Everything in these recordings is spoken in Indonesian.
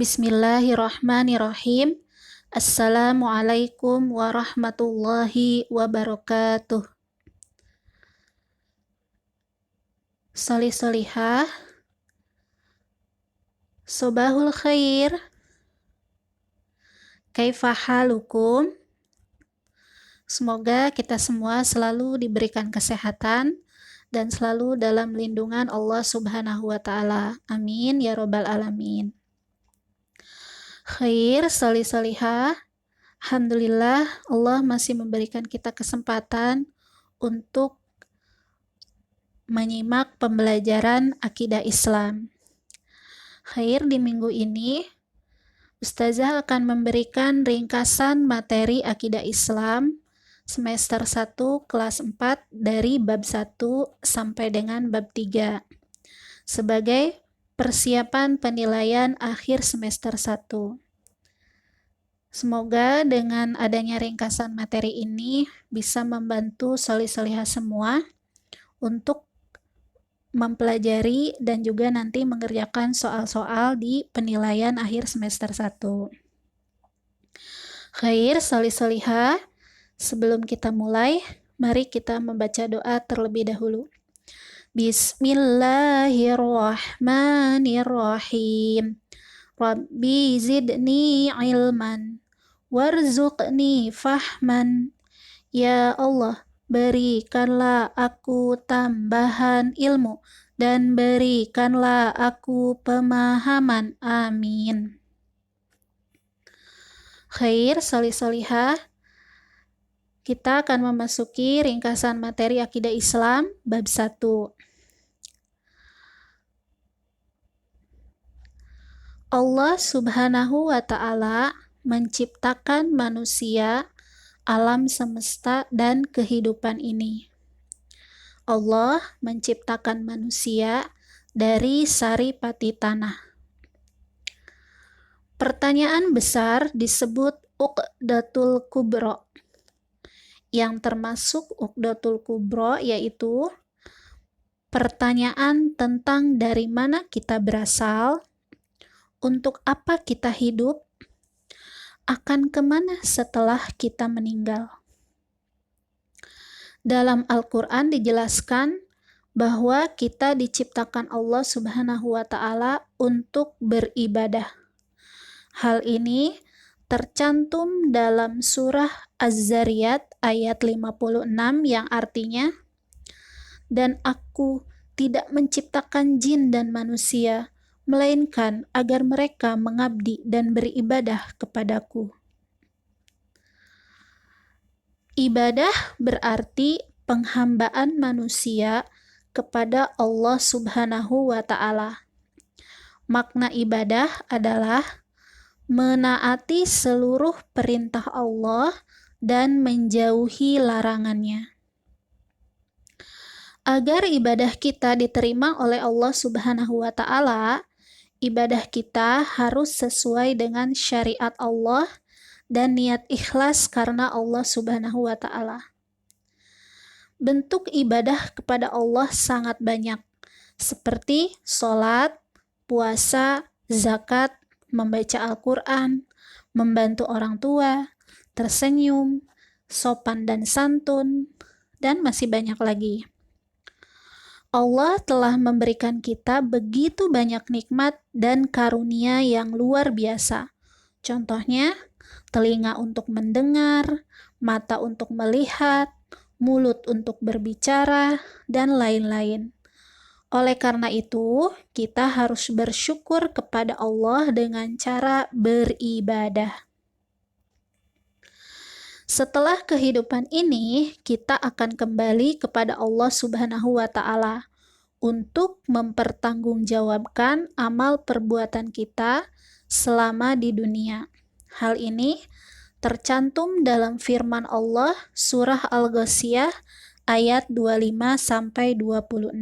Bismillahirrahmanirrahim. Assalamualaikum warahmatullahi wabarakatuh. Solih-solihah, sobahul khair, kaifa halukum? Semoga kita semua selalu diberikan kesehatan dan selalu dalam lindungan Allah Subhanahu wa Ta'ala. Amin ya Robbal 'Alamin. Khair, solih-solihah. Alhamdulillah, Allah masih memberikan kita kesempatan untuk menyimak pembelajaran akidah Islam. Khair, di minggu ini Ustazah akan memberikan ringkasan materi akidah Islam semester 1 kelas 4 dari bab 1 sampai dengan bab 3 sebagai persiapan penilaian akhir semester 1. Semoga dengan adanya ringkasan materi ini bisa membantu solih-solihah semua untuk mempelajari dan juga nanti mengerjakan soal-soal di penilaian akhir semester 1. Khair, solih-solihah, sebelum kita mulai, mari kita membaca doa terlebih dahulu. Bismillahirrahmanirrahim. Rabbi zidni ilman warzuqni fahman. Ya Allah, berikanlah aku tambahan ilmu dan berikanlah aku pemahaman. Amin. Khair, solih-solihah, kita akan memasuki ringkasan materi akidah Islam bab 1. Allah Subhanahu wa Ta'ala menciptakan manusia, alam semesta, dan kehidupan ini. Allah menciptakan manusia dari saripati tanah. Pertanyaan besar disebut Uqdatul Kubro. Yang termasuk Uqdatul Kubro yaitu pertanyaan tentang dari mana kita berasal, untuk apa kita hidup, akan kemana setelah kita meninggal. Dalam Al-Quran dijelaskan bahwa kita diciptakan Allah Subhanahu wa Ta'ala untuk beribadah. Hal ini tercantum dalam surah Az-Zariyat ayat 56 yang artinya, dan aku tidak menciptakan jin dan manusia, melainkan agar mereka mengabdi dan beribadah kepadaku. Ibadah berarti penghambaan manusia kepada Allah Subhanahu wa Ta'ala. Makna ibadah adalah menaati seluruh perintah Allah dan menjauhi larangannya. Agar ibadah kita diterima oleh Allah Subhanahu wa Ta'ala, ibadah kita harus sesuai dengan syariat Allah dan niat ikhlas karena Allah Subhanahu wa Ta'ala. Bentuk ibadah kepada Allah sangat banyak, seperti sholat, puasa, zakat, membaca Al-Quran, membantu orang tua, tersenyum, sopan dan santun, dan masih banyak lagi. Allah telah memberikan kita begitu banyak nikmat dan karunia yang luar biasa. Contohnya, telinga untuk mendengar, mata untuk melihat, mulut untuk berbicara, dan lain-lain. Oleh karena itu, kita harus bersyukur kepada Allah dengan cara beribadah. Setelah kehidupan ini, kita akan kembali kepada Allah Subhanahu wa Ta'ala untuk mempertanggungjawabkan amal perbuatan kita selama di dunia. Hal ini tercantum dalam firman Allah surah Al-Ghasyiyah ayat 25-26.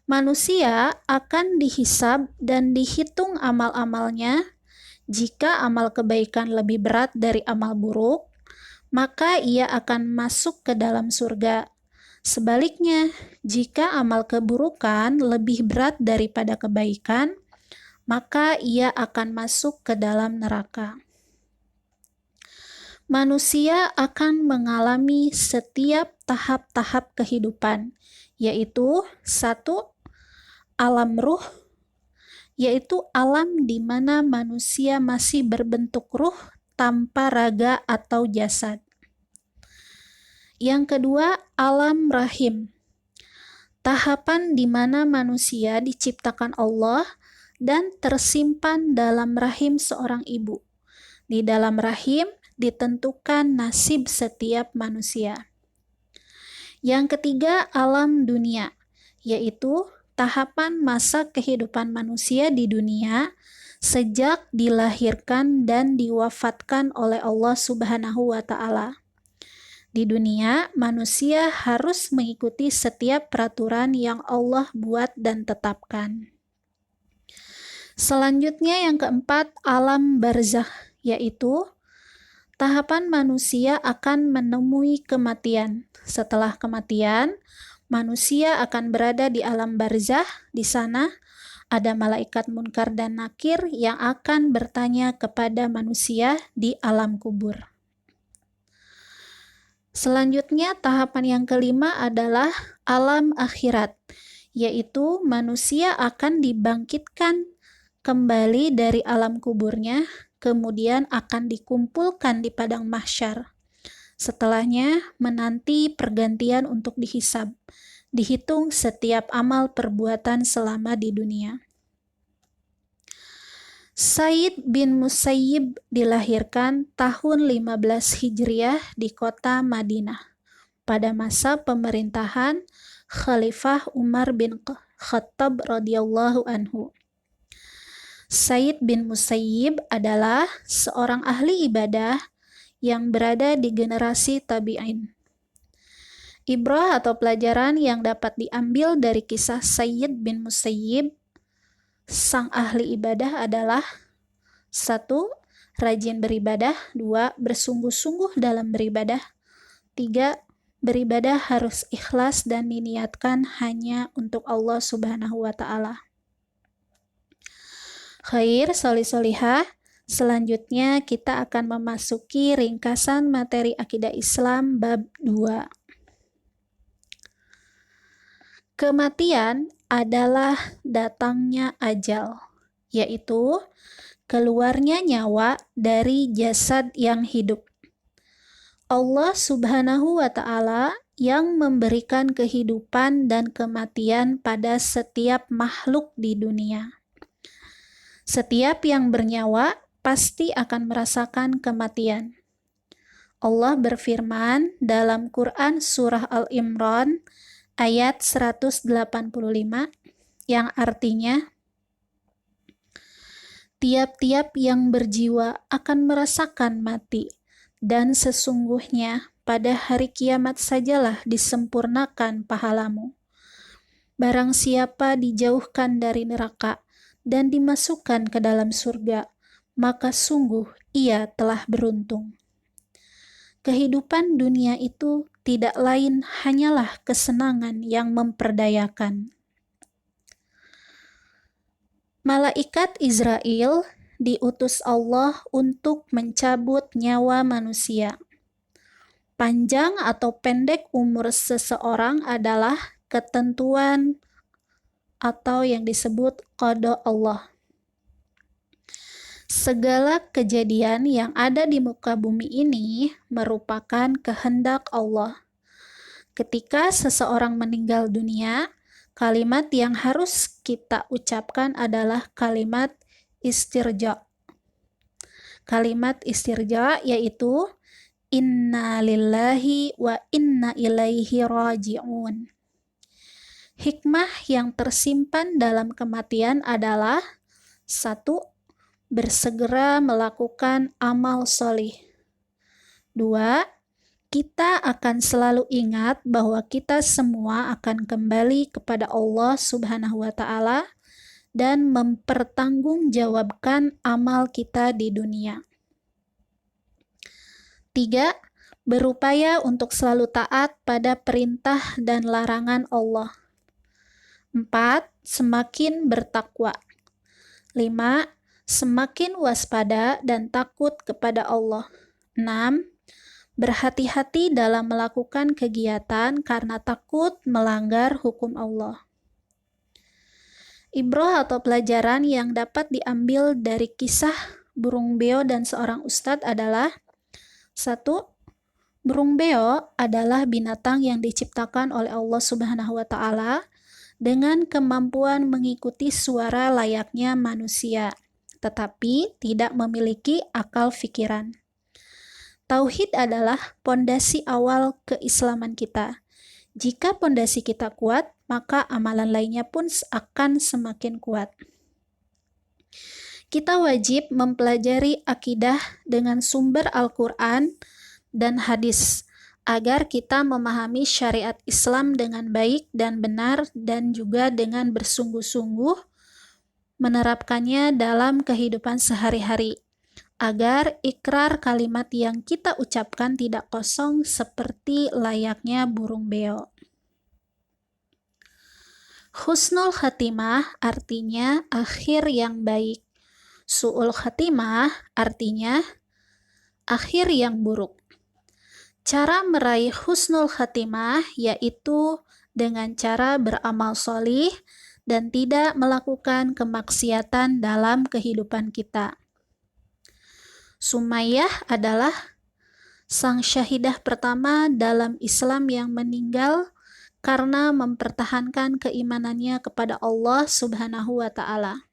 Manusia akan dihisab dan dihitung amal-amalnya. Jika amal kebaikan lebih berat dari amal buruk, maka ia akan masuk ke dalam surga. Sebaliknya, jika amal keburukan lebih berat daripada kebaikan, maka ia akan masuk ke dalam neraka. Manusia akan mengalami setiap tahap-tahap kehidupan, yaitu 1. Alam ruh, yaitu alam di mana manusia masih berbentuk ruh tanpa raga atau jasad. Yang kedua, alam rahim, tahapan di mana manusia diciptakan Allah dan tersimpan dalam rahim seorang ibu. Di dalam rahim ditentukan nasib setiap manusia. Yang ketiga, alam dunia, yaitu tahapan masa kehidupan manusia di dunia sejak dilahirkan dan diwafatkan oleh Allah Subhanahu wa Ta'ala. Di dunia, manusia harus mengikuti setiap peraturan yang Allah buat dan tetapkan. Selanjutnya, yang keempat, alam barzakh, yaitu tahapan manusia akan menemui kematian. Setelah kematian, manusia akan berada di alam barzakh. Di sana ada malaikat Munkar dan Nakir yang akan bertanya kepada manusia di alam kubur. Selanjutnya, tahapan yang kelima adalah alam akhirat, yaitu manusia akan dibangkitkan kembali dari alam kuburnya, kemudian akan dikumpulkan di padang mahsyar. Setelahnya, menanti pergantian untuk dihisab, dihitung setiap amal perbuatan selama di dunia. Sa'id bin Musayyib dilahirkan tahun 15 Hijriah di kota Madinah pada masa pemerintahan Khalifah Umar bin Khattab radhiyallahu anhu. Sa'id bin Musayyib adalah seorang ahli ibadah yang berada di generasi tabi'in. Ibrah atau pelajaran yang dapat diambil dari kisah Sa'id bin Musayyib, sang ahli ibadah adalah 1. Rajin beribadah. 2. Bersungguh-sungguh dalam beribadah. 3. Beribadah harus ikhlas dan diniatkan hanya untuk Allah Subhanahu wa Ta'ala. Khair, solih-solihah. Selanjutnya kita akan memasuki ringkasan materi akidah Islam bab 2. Kematian adalah datangnya ajal, yaitu keluarnya nyawa dari jasad yang hidup. Allah Subhanahu wa Ta'ala yang memberikan kehidupan dan kematian pada setiap makhluk di dunia. Setiap yang bernyawa pasti akan merasakan kematian. Allah berfirman dalam Quran surah Al-Imran ayat 185 yang artinya, tiap-tiap yang berjiwa akan merasakan mati, dan sesungguhnya pada hari kiamat sajalah disempurnakan pahalamu. Barang siapa dijauhkan dari neraka dan dimasukkan ke dalam surga, maka sungguh ia telah beruntung. Kehidupan dunia itu tidak lain hanyalah kesenangan yang memperdayakan. Malaikat Israel diutus Allah untuk mencabut nyawa manusia. Panjang atau pendek umur seseorang adalah ketentuan atau yang disebut qada Allah. Segala kejadian yang ada di muka bumi ini merupakan kehendak Allah. Ketika seseorang meninggal dunia, kalimat yang harus kita ucapkan adalah kalimat istirja. Kalimat istirja yaitu inna lillahi wa inna ilaihi raji'un. Hikmah yang tersimpan dalam kematian adalah 1. Bersegera melakukan amal solih. 2. Kita akan selalu ingat bahwa kita semua akan kembali kepada Allah Subhanahu wa Ta'ala dan mempertanggungjawabkan amal kita di dunia. 3. Berupaya untuk selalu taat pada perintah dan larangan Allah. 4. Semakin bertakwa. 5. Semakin waspada dan takut kepada Allah. 6. Berhati-hati dalam melakukan kegiatan karena takut melanggar hukum Allah. Ibrah atau pelajaran yang dapat diambil dari kisah burung beo dan seorang ustadz adalah: 1. Burung beo adalah binatang yang diciptakan oleh Allah Subhanahu wa Ta'ala dengan kemampuan mengikuti suara layaknya manusia, tetapi tidak memiliki akal pikiran. Tauhid adalah pondasi awal keislaman kita. Jika pondasi kita kuat, maka amalan lainnya pun akan semakin kuat. Kita wajib mempelajari akidah dengan sumber Al-Quran dan hadis, agar kita memahami syariat Islam dengan baik dan benar dan juga dengan bersungguh-sungguh menerapkannya dalam kehidupan sehari-hari, agar ikrar kalimat yang kita ucapkan tidak kosong seperti layaknya burung beo. Husnul khatimah artinya akhir yang baik. Su'ul khatimah artinya akhir yang buruk. Cara meraih husnul khatimah yaitu dengan cara beramal sholih dan tidak melakukan kemaksiatan dalam kehidupan kita. Sumayyah adalah sang syahidah pertama dalam Islam yang meninggal karena mempertahankan keimanannya kepada Allah Subhanahu wa Ta'ala.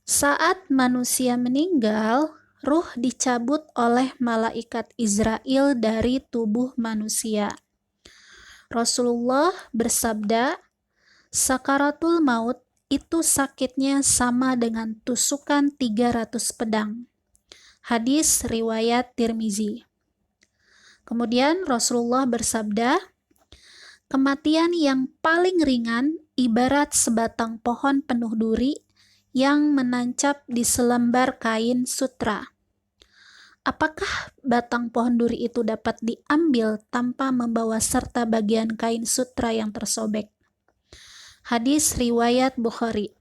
Saat manusia meninggal, ruh dicabut oleh malaikat Israel dari tubuh manusia. Rasulullah bersabda, sakaratul maut itu sakitnya sama dengan tusukan 300 pedang. Hadis riwayat Tirmizi. Kemudian Rasulullah bersabda, kematian yang paling ringan ibarat sebatang pohon penuh duri yang menancap di selembar kain sutra. Apakah batang pohon duri itu dapat diambil tanpa membawa serta bagian kain sutra yang tersobek? Hadis riwayat Bukhari.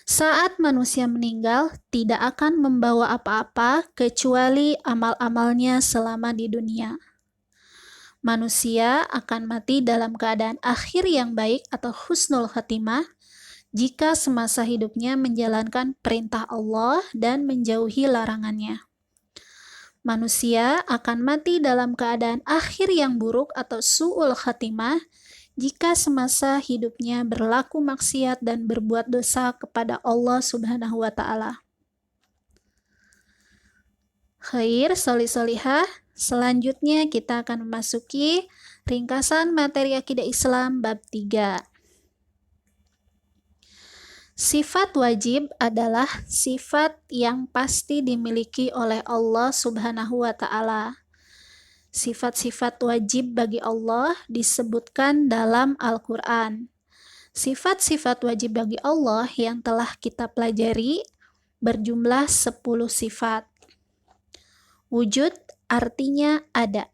Saat manusia meninggal, tidak akan membawa apa-apa kecuali amal-amalnya selama di dunia. Manusia akan mati dalam keadaan akhir yang baik atau husnul khatimah jika semasa hidupnya menjalankan perintah Allah dan menjauhi larangannya. Manusia akan mati dalam keadaan akhir yang buruk atau su'ul khatimah jika semasa hidupnya berlaku maksiat dan berbuat dosa kepada Allah Subhanahu wa Ta'ala. Khair, solih-solihah. Selanjutnya kita akan memasuki ringkasan materi akidah Islam bab 3. Sifat wajib adalah sifat yang pasti dimiliki oleh Allah Subhanahu wa Ta'ala. Sifat-sifat wajib bagi Allah disebutkan dalam Al-Quran. Sifat-sifat wajib bagi Allah yang telah kita pelajari berjumlah 10 sifat. Wujud artinya ada.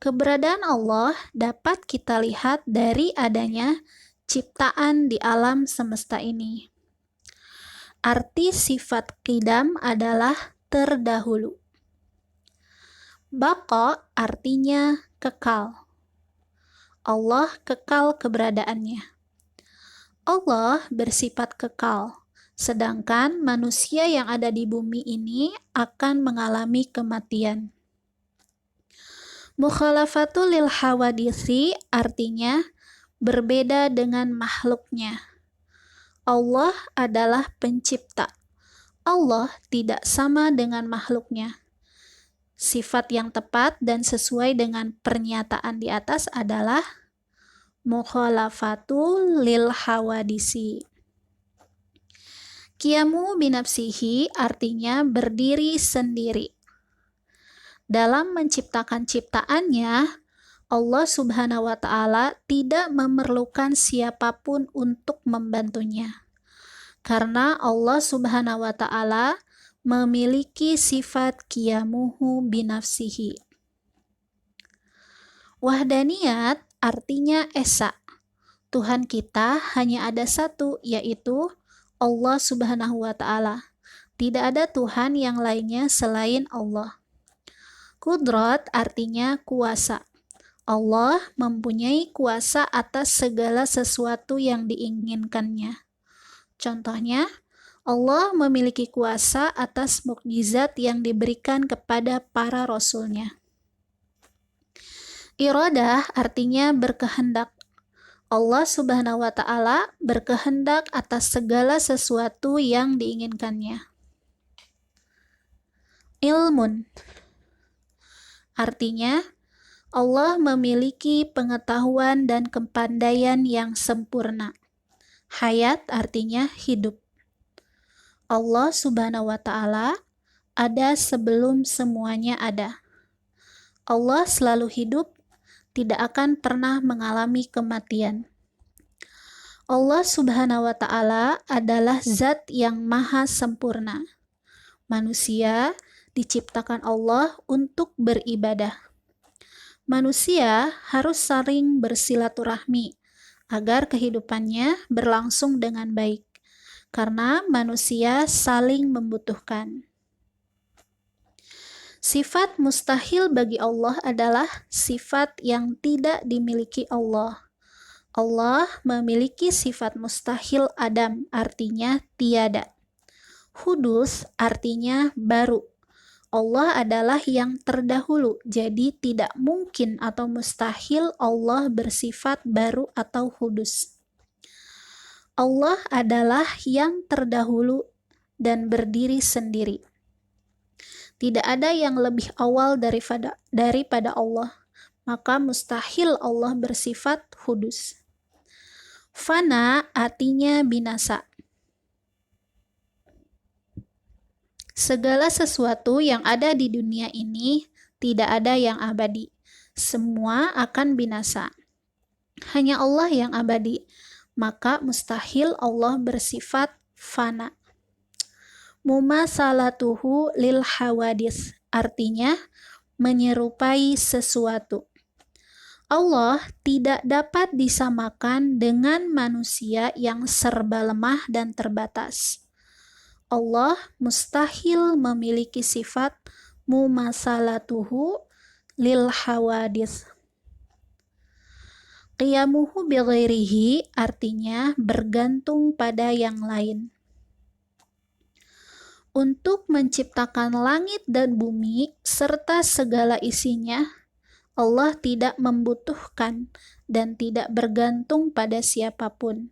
Keberadaan Allah dapat kita lihat dari adanya ciptaan di alam semesta ini. Arti sifat qidam adalah terdahulu. Baqa artinya kekal. Allah kekal keberadaannya. Allah bersifat kekal, sedangkan manusia yang ada di bumi ini akan mengalami kematian. Mukhalafatul lil hawadisi artinya berbeda dengan makhluknya. Allah adalah pencipta. Allah tidak sama dengan makhluknya. Sifat yang tepat dan sesuai dengan pernyataan di atas adalah mukhalafatul lil hawadisi. Qiyamu binafsihi artinya berdiri sendiri. Dalam menciptakan ciptaannya, Allah Subhanahu wa Ta'ala tidak memerlukan siapapun untuk membantunya. Karena Allah Subhanahu wa Ta'ala memiliki sifat qiyamuhu binafsihi. Wahdaniyat artinya esa. Tuhan kita hanya ada satu, yaitu Allah Subhanahu wa Ta'ala. Tidak ada Tuhan yang lainnya selain Allah. Qudrat artinya kuasa. Allah mempunyai kuasa atas segala sesuatu yang diinginkannya. Contohnya, Allah memiliki kuasa atas mukjizat yang diberikan kepada para rasulnya. Iradah artinya berkehendak. Allah Subhanahu wa Ta'ala berkehendak atas segala sesuatu yang diinginkannya. Ilmun artinya Allah memiliki pengetahuan dan kepandaian yang sempurna. Hayat artinya hidup. Allah Subhanahu wa Ta'ala ada sebelum semuanya ada. Allah selalu hidup, tidak akan pernah mengalami kematian. Allah Subhanahu wa Ta'ala adalah zat yang maha sempurna. Manusia diciptakan Allah untuk beribadah. Manusia harus saling bersilaturahmi agar kehidupannya berlangsung dengan baik, karena manusia saling membutuhkan. Sifat mustahil bagi Allah adalah sifat yang tidak dimiliki Allah. Allah memiliki sifat mustahil adam, artinya tiada. Hudus artinya baru. Allah adalah yang terdahulu, jadi tidak mungkin atau mustahil Allah bersifat baru atau hudus. Allah adalah yang terdahulu dan berdiri sendiri. Tidak ada yang lebih awal daripada Allah, maka mustahil Allah bersifat hudus. Fana artinya binasa. Segala sesuatu yang ada di dunia ini tidak ada yang abadi. Semua akan binasa. Hanya Allah yang abadi, maka mustahil Allah bersifat fana. Mumasalatuhu lil hawadis artinya menyerupai sesuatu. Allah tidak dapat disamakan dengan manusia yang serba lemah dan terbatas. Allah mustahil memiliki sifat mumasalatuhu lil hawadis. Qiyamuhu bighairihi artinya bergantung pada yang lain. Untuk menciptakan langit dan bumi serta segala isinya, Allah tidak membutuhkan dan tidak bergantung pada siapapun.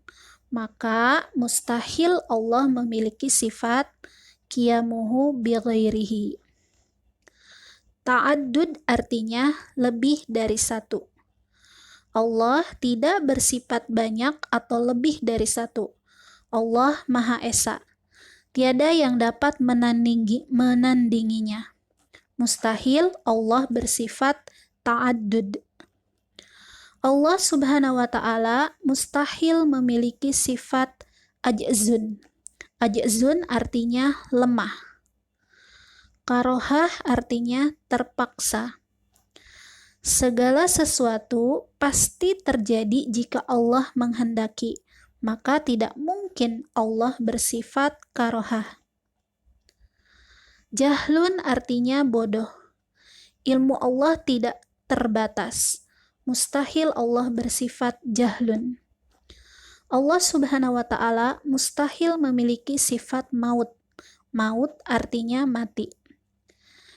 Maka mustahil Allah memiliki sifat qiyamuhu bighairihi. Ta'addud artinya lebih dari satu. Allah tidak bersifat banyak atau lebih dari satu. Allah Maha Esa. Tiada yang dapat menandinginya. Mustahil Allah bersifat ta'addud. Allah Subhanahu wa Ta'ala mustahil memiliki sifat ajzun. Ajzun artinya lemah. Karohah artinya terpaksa. Segala sesuatu pasti terjadi jika Allah menghendaki, maka tidak mungkin Allah bersifat karohah. Jahlun artinya bodoh. Ilmu Allah tidak terbatas. Mustahil Allah bersifat jahlun. Allah Subhanahu wa Ta'ala mustahil memiliki sifat maut. Maut artinya mati.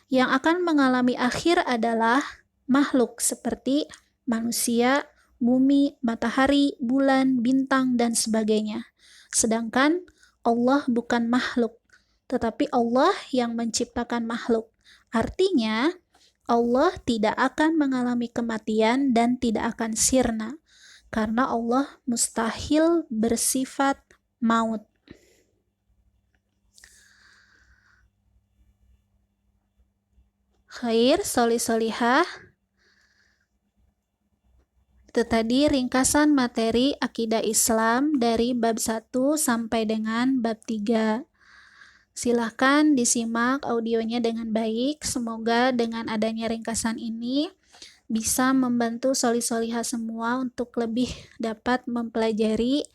Yang akan mengalami akhir adalah makhluk seperti manusia, bumi, matahari, bulan, bintang, dan sebagainya. Sedangkan Allah bukan makhluk, tetapi Allah yang menciptakan makhluk. Artinya, Allah tidak akan mengalami kematian dan tidak akan sirna, karena Allah mustahil bersifat maut. Khair, solih-solihah. Itu tadi ringkasan materi akidah Islam dari bab 1 sampai dengan bab 3. Silahkan disimak audionya dengan baik. Semoga dengan adanya ringkasan ini bisa membantu soli-solihah semua untuk lebih dapat mempelajari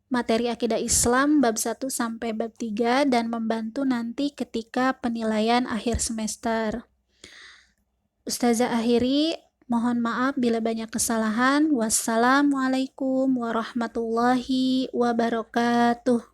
materi akidah Islam bab 1 sampai bab 3 dan membantu nanti ketika penilaian akhir semester. Ustazah akhiri, mohon maaf bila banyak kesalahan. Wassalamualaikum warahmatullahi wabarakatuh.